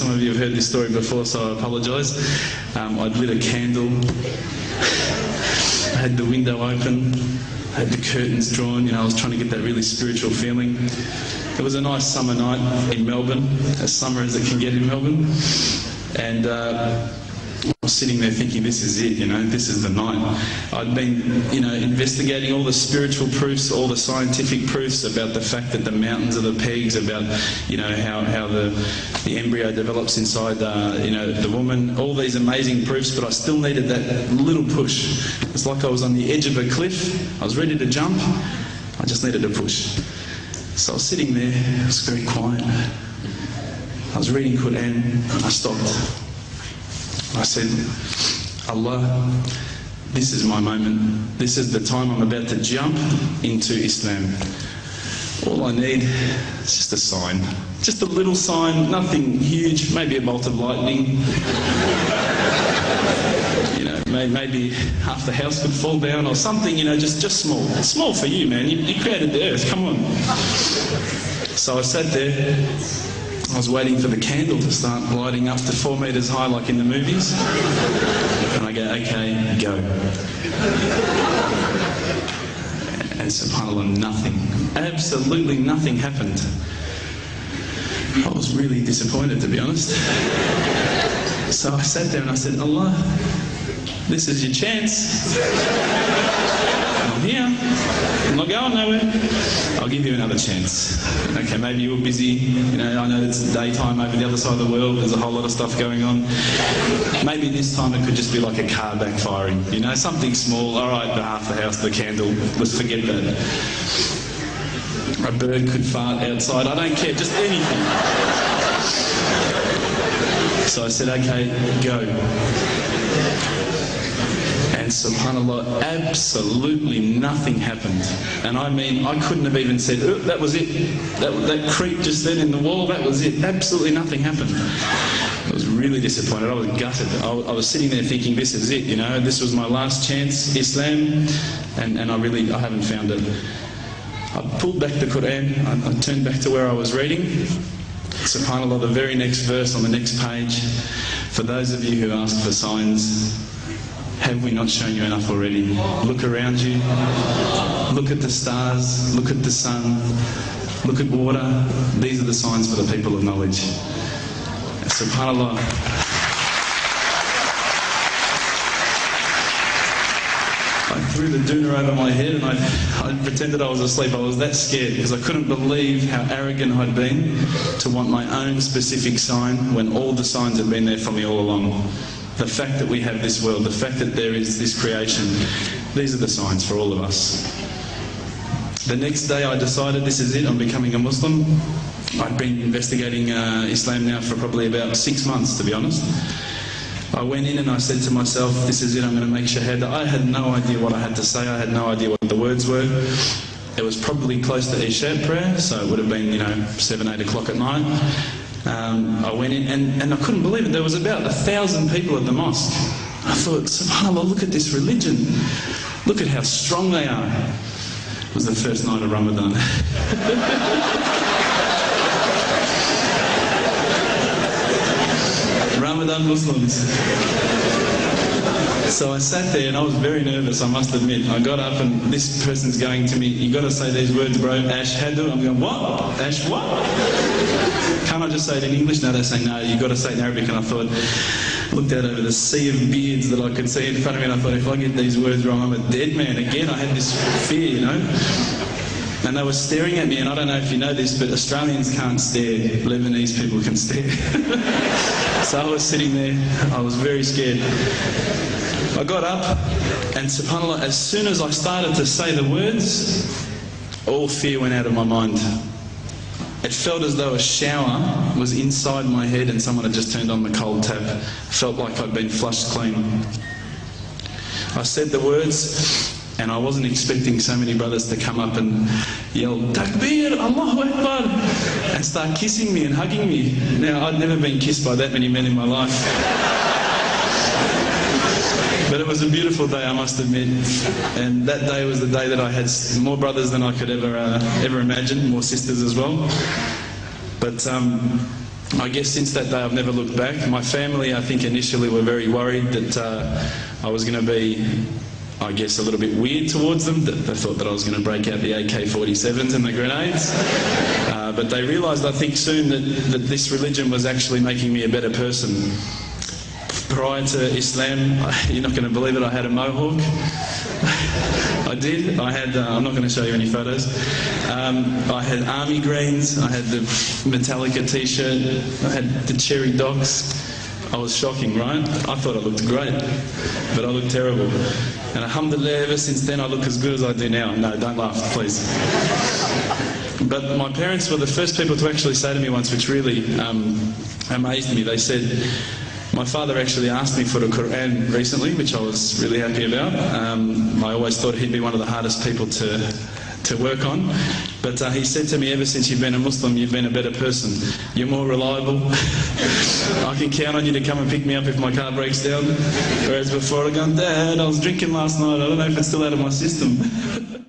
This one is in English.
some of you have heard this story before, so I apologise. I'd lit a candle, I had the window open, I had the curtains drawn, I was trying to get that really spiritual feeling. It was a nice summer night in Melbourne, as summer as it can get in Melbourne, and I was sitting there thinking, this is it, this is the night. I'd been, investigating all the spiritual proofs, all the scientific proofs about the fact that the mountains are the pegs, about, how the embryo develops inside, the woman, all these amazing proofs, but I still needed that little push. It's like I was on the edge of a cliff, I was ready to jump, I just needed a push. So I was sitting there, it was very quiet. I was reading Quran, I stopped. I said, Allah, this is my moment. This is the time I'm about to jump into Islam. All I need is just a sign. Just a little sign, nothing huge, maybe a bolt of lightning. Maybe half the house could fall down or something, just small. Small for you, man. You created the earth, come on. So I sat there. I was waiting for the candle to start lighting up to 4 metres high like in the movies. And I go, okay, go. And subhanAllah, nothing. Absolutely nothing happened. I was really disappointed, to be honest. So I sat there and I said, Allah, this is your chance. I'm here. I'm not going nowhere. I'll give you another chance. Okay, maybe you were busy. I know it's daytime over the other side of the world. There's a whole lot of stuff going on. Maybe this time it could just be like a car backfiring. Something small. All right, half the house, the candle. Let's forget that. A bird could fart outside. I don't care. Just anything. So I said, okay, go. And subhanAllah, absolutely nothing happened. And I mean, I couldn't have even said, oh, that was it. That creak just then in the wall, that was it. Absolutely nothing happened. I was really disappointed. I was gutted. I was sitting there thinking, this is it, this was my last chance, Islam, and I haven't found it. I pulled back the Quran, I turned back to where I was reading. SubhanAllah, the very next verse on the next page, for those of you who ask for signs, have we not shown you enough already? Look around you, look at the stars, look at the sun, look at water. These are the signs for the people of knowledge. SubhanAllah. I threw the doona over my head and I pretended I was asleep. I was that scared because I couldn't believe how arrogant I'd been to want my own specific sign when all the signs had been there for me all along. The fact that we have this world, the fact that there is this creation, these are the signs for all of us. The next day I decided this is it, I'm becoming a Muslim. I'd been investigating Islam now for probably about 6 months, to be honest. I went in and I said to myself, this is it, I'm going to make shahada. I had no idea what I had to say, I had no idea what the words were. It was probably close to Isha prayer, so it would have been, 7, 8 o'clock at night. I went in and I couldn't believe it. There was about 1,000 people at the mosque. I thought, subhanAllah, look at this religion. Look at how strong they are. It was the first night of Ramadan. Ramadan Muslims. So I sat there and I was very nervous, I must admit. I got up and this person's going to me, you got to say these words, bro, Ashhadu. I'm going, what? Ash what? Can't I just say it in English? No, they say, no, you got to say it in Arabic. And I thought, looked out over the sea of beards that I could see in front of me, and I thought, if I get these words wrong, I'm a dead man. Again, I had this fear, And they were staring at me, and I don't know if you know this, but Australians can't stare. Lebanese people can stare. So I was sitting there, I was very scared. I got up, and subhanAllah, as soon as I started to say the words, all fear went out of my mind. It felt as though a shower was inside my head and someone had just turned on the cold tap. It felt like I'd been flushed clean. I said the words, and I wasn't expecting so many brothers to come up and yell, Takbir, Allahu Akbar, and start kissing me and hugging me. Now, I'd never been kissed by that many men in my life. But it was a beautiful day, I must admit. And that day was the day that I had more brothers than I could ever imagine, more sisters as well. But I guess since that day I've never looked back. My family, I think, initially were very worried that I was going to be, I guess, a little bit weird towards them. That they thought that I was going to break out the AK-47s and the grenades. But they realised, I think, soon that this religion was actually making me a better person. Prior to Islam, you're not going to believe it, I had a mohawk. I did. I had, I'm not going to show you any photos. I had army greens, I had the Metallica t-shirt, I had the cherry docs. I was shocking, right? I thought I looked great, but I looked terrible. And alhamdulillah, ever since then I look as good as I do now. No, don't laugh, please. But my parents were the first people to actually say to me once, which really amazed me. They said, my father actually asked me for the Quran recently, which I was really happy about. I always thought he'd be one of the hardest people to work on. But he said to me, ever since you've been a Muslim, you've been a better person. You're more reliable. I can count on you to come and pick me up if my car breaks down. Whereas before I'd gone, Dad, I was drinking last night. I don't know if it's still out of my system.